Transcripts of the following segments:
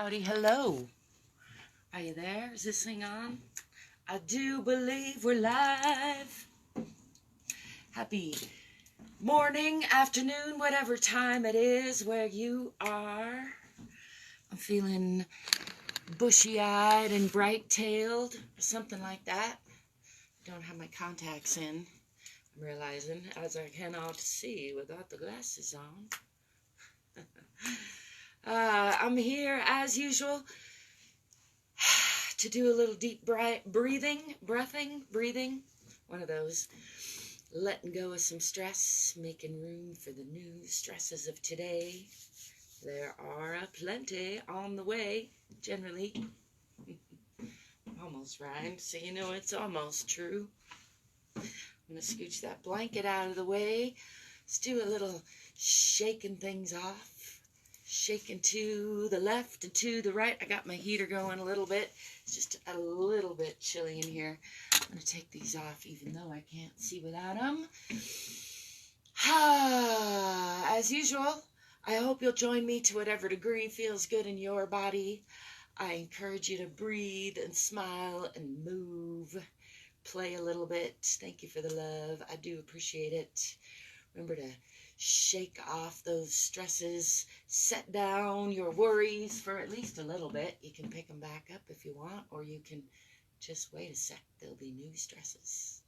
Howdy, hello. Are you there? Is this thing on? I do believe we're live. Happy morning, afternoon, whatever time it is where you are. I'm feeling bushy-eyed and bright-tailed, or something like that. I don't have my contacts in, I'm realizing, as I cannot see without the glasses on. I'm here, as usual, to do a little deep breathing, one of those. Letting go of some stress, making room for the new stresses of today. There are aplenty on the way, generally. Almost rhymed, so you know it's almost true. I'm going to scooch that blanket out of the way. Let's do a little shaking things off. Shaking to the left and to the right. I got my heater going a little bit. It's just a little bit chilly in here. I'm going to take these off even though I can't see without them. As usual, I hope you'll join me to whatever degree feels good in your body. I encourage you to breathe and smile and move. Play a little bit. Thank you for the love. I do appreciate it. Remember to shake off those stresses, set down your worries for at least a little bit. You can pick them back up if you want, or you can just wait a sec. There'll be new stresses.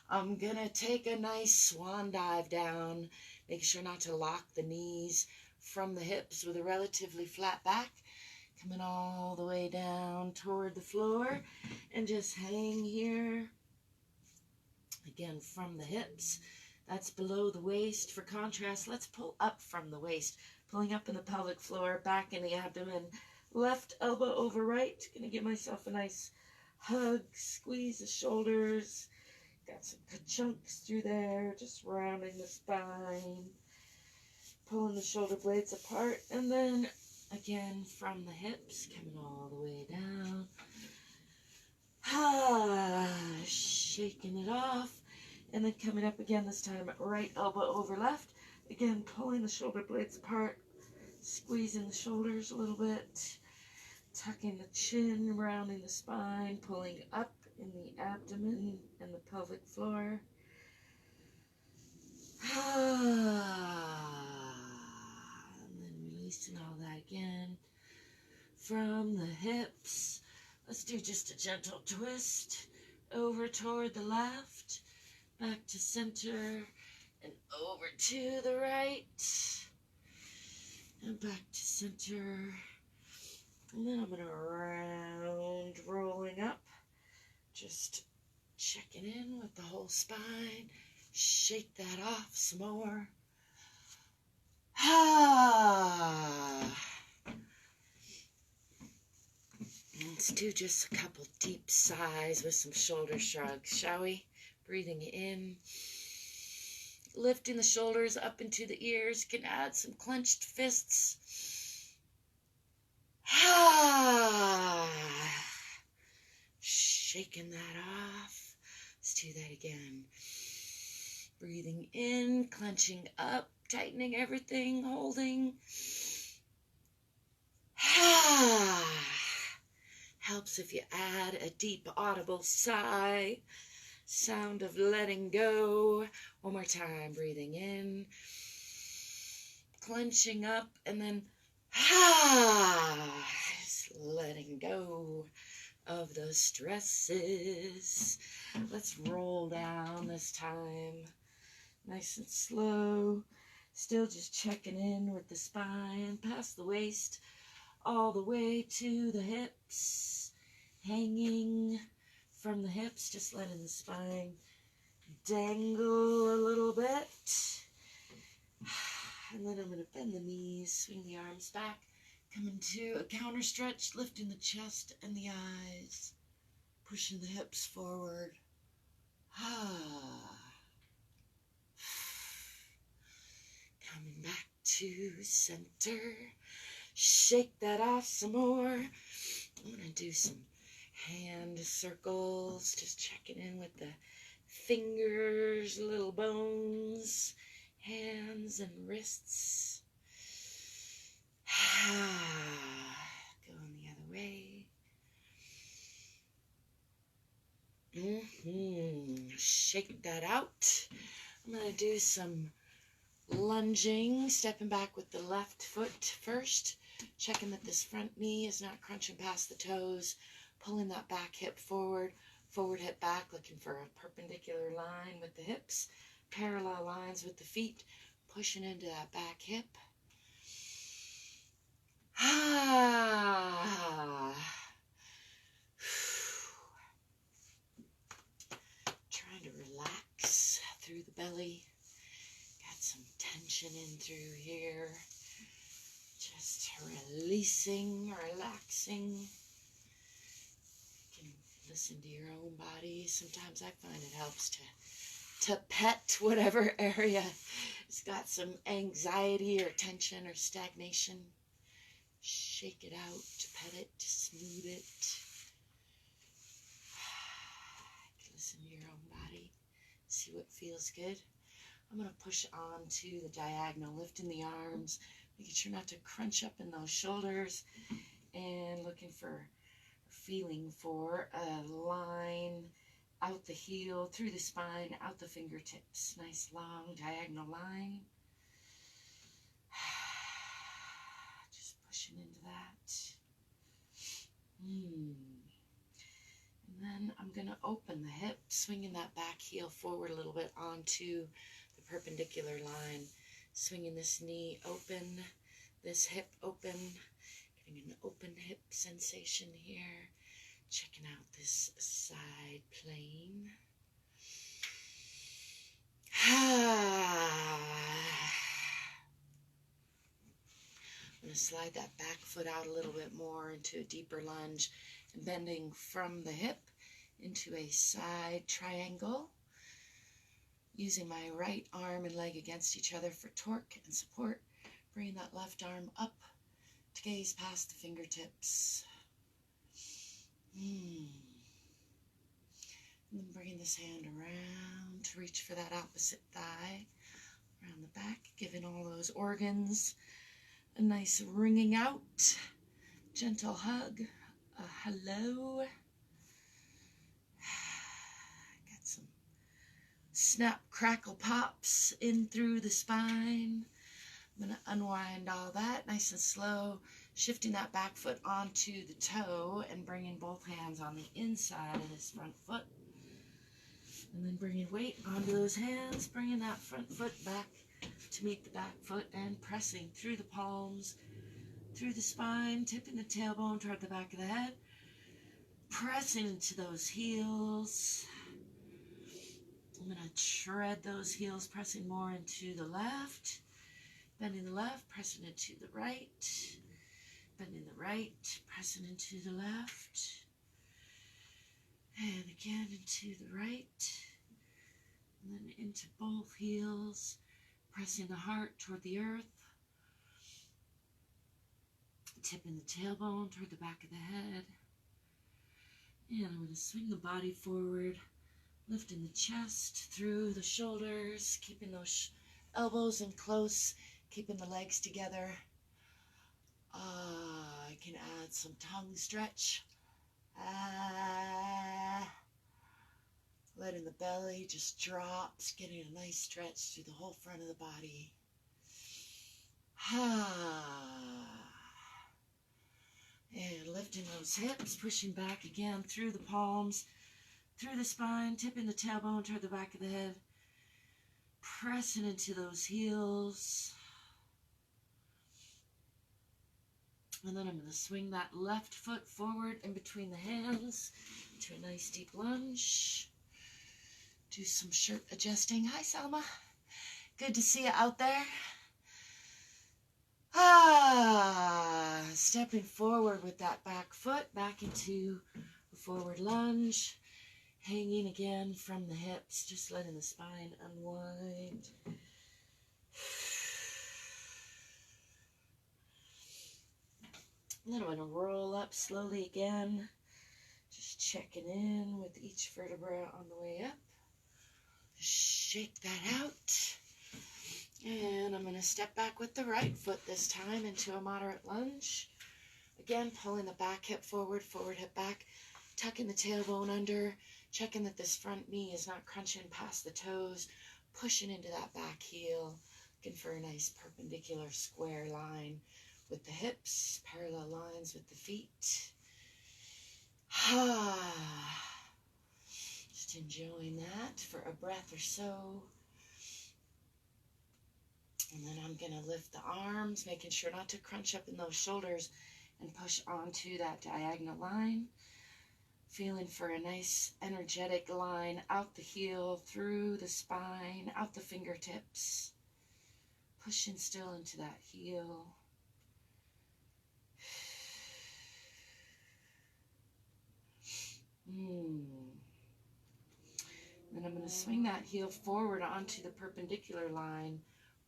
I'm gonna take a nice swan dive down, make sure not to lock the knees from the hips with a relatively flat back, coming all the way down toward the floor, and just hang here. Again, from the hips. That's below the waist. For contrast, let's pull up from the waist. Pulling up in the pelvic floor, back in the abdomen. Left elbow over right. Gonna give myself a nice hug. Squeeze the shoulders. Got some good chunks through there. Just rounding the spine. Pulling the shoulder blades apart. And then, again, from the hips. Coming all the way down. Shaking it off. And then coming up again this time, right elbow over left. Again, pulling the shoulder blades apart, squeezing the shoulders a little bit, tucking the chin, rounding the spine, pulling up in the abdomen and the pelvic floor. And then releasing all that again from the hips. Let's do just a gentle twist over toward the left. Back to center, and over to the right, and back to center, and then I'm going to round, rolling up, just checking in with the whole spine, shake that off some more. Let's do just a couple deep sighs with some shoulder shrugs, shall we? Breathing in, lifting the shoulders up into the ears. Can add some clenched fists. Shaking that off. Let's do that again. Breathing in, clenching up, tightening everything, holding. Helps if you add a deep audible sigh. Sound of letting go. One more time. Breathing in. Clenching up. And then just letting go of those stresses. Let's roll down this time. Nice and slow. Still just checking in with the spine. Past the waist. All the way to the hips. Hanging from the hips, just letting the spine dangle a little bit. And then I'm going to bend the knees, swing the arms back, come into a counter stretch, lifting the chest and the eyes, pushing the hips forward. Coming back to center. Shake that off some more. I'm going to do some hand circles, just checking in with the fingers, little bones, hands and wrists. Going the other way. Shake that out. I'm going to do some lunging, stepping back with the left foot first, checking that this front knee is not crunching past the toes, pulling that back hip forward, forward hip back, looking for a perpendicular line with the hips, parallel lines with the feet, pushing into that back hip. Trying to relax through the belly. Got some tension in through here. Just releasing, relaxing. You can listen to your own body. Sometimes I find it helps to pet whatever area has got some anxiety or tension or stagnation. Shake it out, pet it, smooth it. Listen to your own body. See what feels good. I'm going to push on to the diagonal, lifting the arms, making sure not to crunch up in those shoulders, and looking for, feeling for a line out the heel, through the spine, out the fingertips. Nice long diagonal line. Just pushing into that. And then I'm going to open the hip, swinging that back heel forward a little bit onto the perpendicular line. Swinging this knee open, this hip open, getting an open hip sensation here. Checking out this side plane. I'm going to slide that back foot out a little bit more into a deeper lunge and bending from the hip into a side triangle. Using my right arm and leg against each other for torque and support. Bringing that left arm up to gaze past the fingertips. And then bringing this hand around to reach for that opposite thigh. Around the back, giving all those organs a nice wringing out. Gentle hug. A hello. Got some snap, crackle, pops in through the spine. I'm going to unwind all that nice and slow, shifting that back foot onto the toe and bringing both hands on the inside of this front foot. And then bringing weight onto those hands, bringing that front foot back to meet the back foot and pressing through the palms, through the spine, tipping the tailbone toward the back of the head, pressing into those heels. I'm going to tread those heels, pressing more into the left. Bending the left, pressing into the right. Bending the right, pressing into the left. And again into the right. And then into both heels, pressing the heart toward the earth. Tipping the tailbone toward the back of the head. And I'm going to swing the body forward, lifting the chest through the shoulders, keeping those elbows in close, keeping the legs together. I can add some tongue stretch. Letting the belly just drops, getting a nice stretch through the whole front of the body. And lifting those hips, pushing back again through the palms, through the spine, tipping the tailbone toward the back of the head. Pressing into those heels. And then I'm going to swing that left foot forward in between the hands to a nice deep lunge. Do some shirt adjusting. Hi, Selma. Good to see you out there. Stepping forward with that back foot back into a forward lunge. Hanging again from the hips, just letting the spine unwind. And then I'm going to roll up slowly again. Just checking in with each vertebra on the way up. Shake that out. And I'm going to step back with the right foot this time into a moderate lunge. Again, pulling the back hip forward, forward hip back, tucking the tailbone under, checking that this front knee is not crunching past the toes, pushing into that back heel, looking for a nice perpendicular square line with the hips, parallel lines with the feet. Just enjoying that for a breath or so. And then I'm going to lift the arms, making sure not to crunch up in those shoulders and push onto that diagonal line. Feeling for a nice energetic line out the heel, through the spine, out the fingertips. Pushing still into that heel. Then I'm going to swing that heel forward onto the perpendicular line,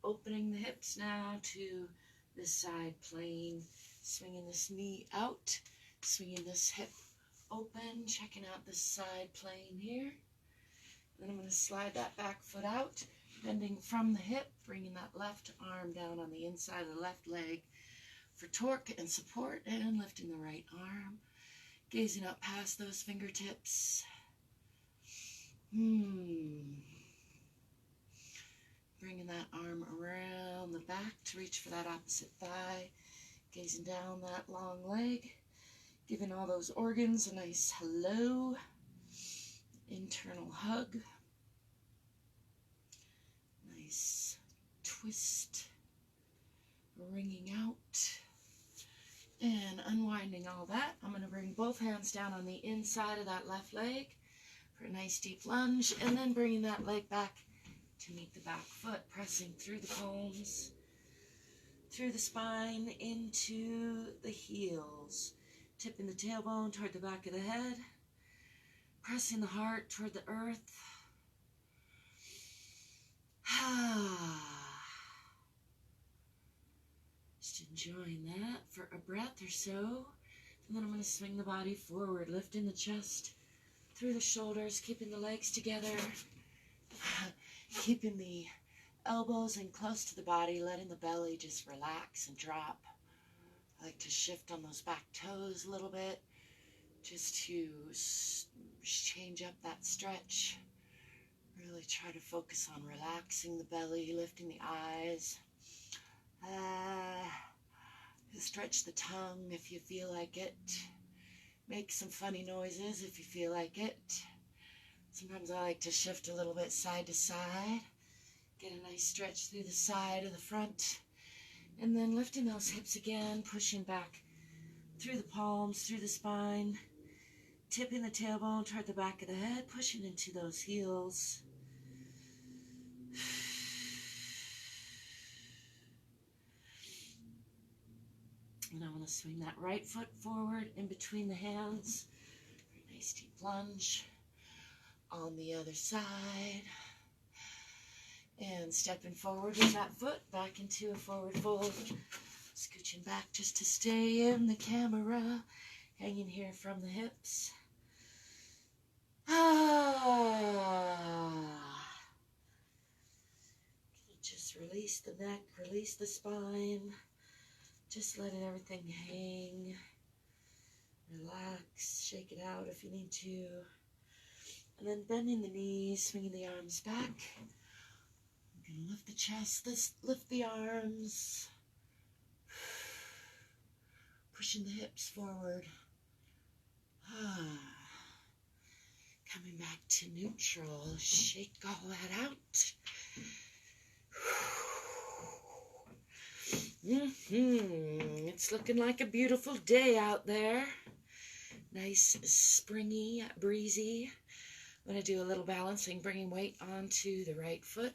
opening the hips now to this side plane, swinging this knee out, swinging this hip open, checking out this side plane here. Then I'm going to slide that back foot out, bending from the hip, bringing that left arm down on the inside of the left leg for torque and support, and lifting the right arm, gazing up past those fingertips. Bringing that arm around the back to reach for that opposite thigh, gazing down that long leg, giving all those organs a nice hello, internal hug, nice twist, wringing out, and unwinding all that. I'm going to bring both hands down on the inside of that left leg for a nice deep lunge, and then bringing that leg back to meet the back foot, pressing through the palms, through the spine, into the heels, tipping the tailbone toward the back of the head, pressing the heart toward the earth. Just enjoying that for a breath or so. And then I'm going to swing the body forward, lifting the chest through the shoulders, keeping the legs together, keeping the elbows in close to the body, letting the belly just relax and drop. I like to shift on those back toes a little bit, just to change up that stretch. Really try to focus on relaxing the belly, lifting the eyes. Stretch the tongue if you feel like it. Make some funny noises if you feel like it. Sometimes I like to shift a little bit side to side. Get a nice stretch through the side of the front. And then lifting those hips again, pushing back through the palms, through the spine. Tipping the tailbone toward the back of the head, pushing into those heels. And I'm going to swing that right foot forward in between the hands. Nice deep lunge on the other side. And stepping forward with that foot back into a forward fold. Scooching back just to stay in the camera. Hanging here from the hips. Just release the neck, release the spine. Just letting everything hang. Relax, shake it out if you need to. And then bending the knees, swinging the arms back. I'm going to lift the chest, lift the arms. Pushing the hips forward. Coming back to neutral. Shake all that out. It's looking like a beautiful day out there. Nice, springy, breezy. I'm going to do a little balancing, bringing weight onto the right foot.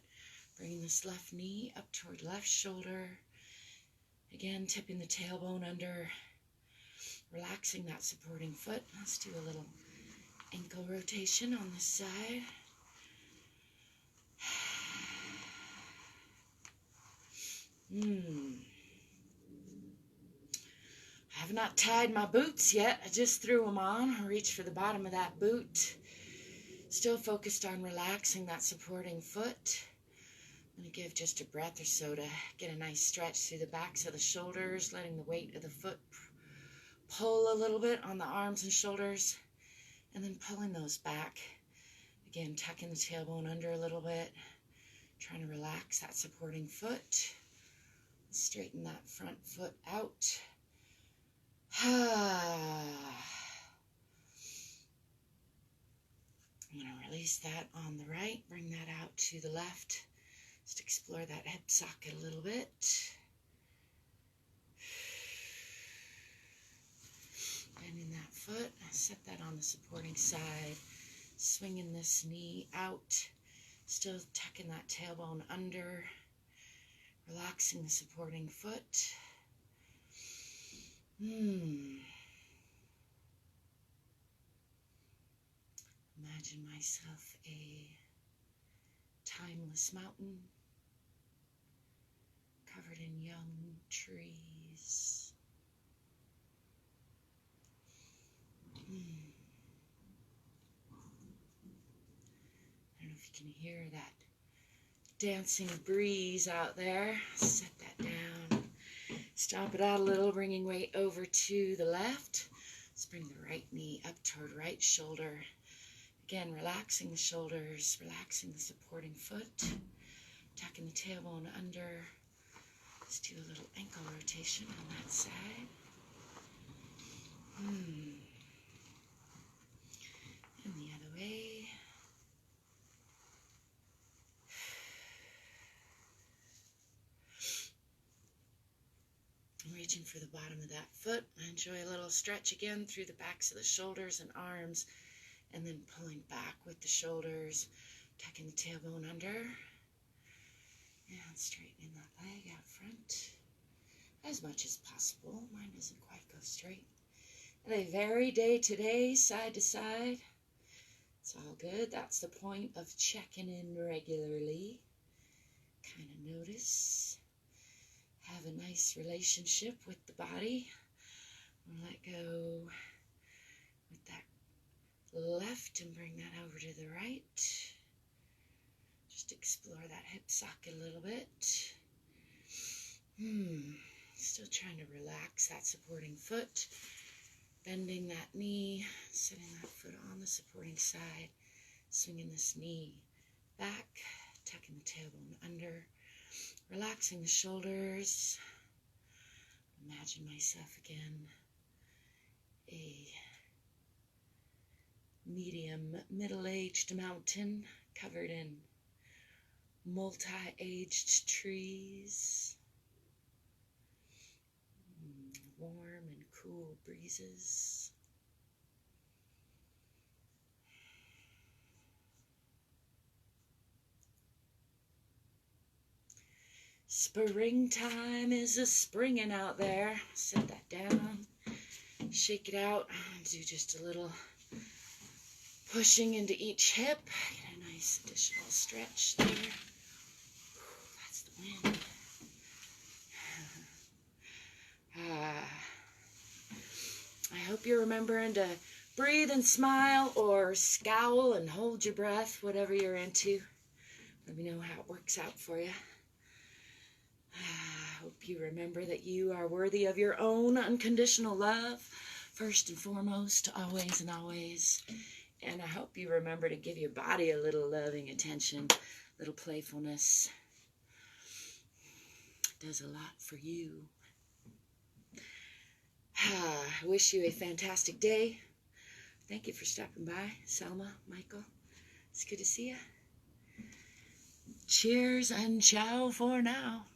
Bringing this left knee up toward left shoulder. Again, tipping the tailbone under. Relaxing that supporting foot. Let's do a little ankle rotation on this side. I have not tied my boots yet. I just threw them on. I reached for the bottom of that boot. Still focused on relaxing that supporting foot. I'm going to give just a breath or so to get a nice stretch through the backs of the shoulders, letting the weight of the foot pull a little bit on the arms and shoulders, and then pulling those back. Again, tucking the tailbone under a little bit, trying to relax that supporting foot. Straighten that front foot out. I'm going to release that on the right, bring that out to the left. Just explore that hip socket a little bit. Bending that foot, set that on the supporting side. Swinging this knee out. Still tucking that tailbone under. Relaxing the supporting foot. Imagine myself a timeless mountain covered in young trees. I don't know if you can hear that dancing breeze out there. Set that down. Stomp it out a little, bringing weight over to the left. Let's bring the right knee up toward right shoulder. Again, relaxing the shoulders, relaxing the supporting foot, tucking the tailbone under. Let's do a little ankle rotation on that side. And the other way. Reaching for the bottom of that foot. Enjoy a little stretch again through the backs of the shoulders and arms, and then pulling back with the shoulders, tucking the tailbone under, and straightening that leg out front as much as possible. Mine doesn't quite go straight. And they vary day to day, side to side. It's all good. That's the point of checking in regularly. Kind of notice. Have a nice relationship with the body. Let go with that left and bring that over to the right. Just explore that hip socket a little bit. Still trying to relax that supporting foot. Bending that knee, setting that foot on the supporting side. Swinging this knee back, tucking the tailbone under. Relaxing the shoulders. Imagine myself again a medium middle-aged mountain covered in multi-aged trees. Warm and cool breezes. Springtime is a-springing out there. Set that down. Shake it out. Do just a little pushing into each hip. Get a nice additional stretch there. That's the wind. I hope you're remembering to breathe and smile, or scowl and hold your breath, whatever you're into. Let me know how it works out for you. I hope you remember that you are worthy of your own unconditional love, first and foremost, always and always. And I hope you remember to give your body a little loving attention, a little playfulness. It does a lot for you. I wish you a fantastic day. Thank you for stopping by, Selma, Michael. It's good to see you. Cheers and ciao for now.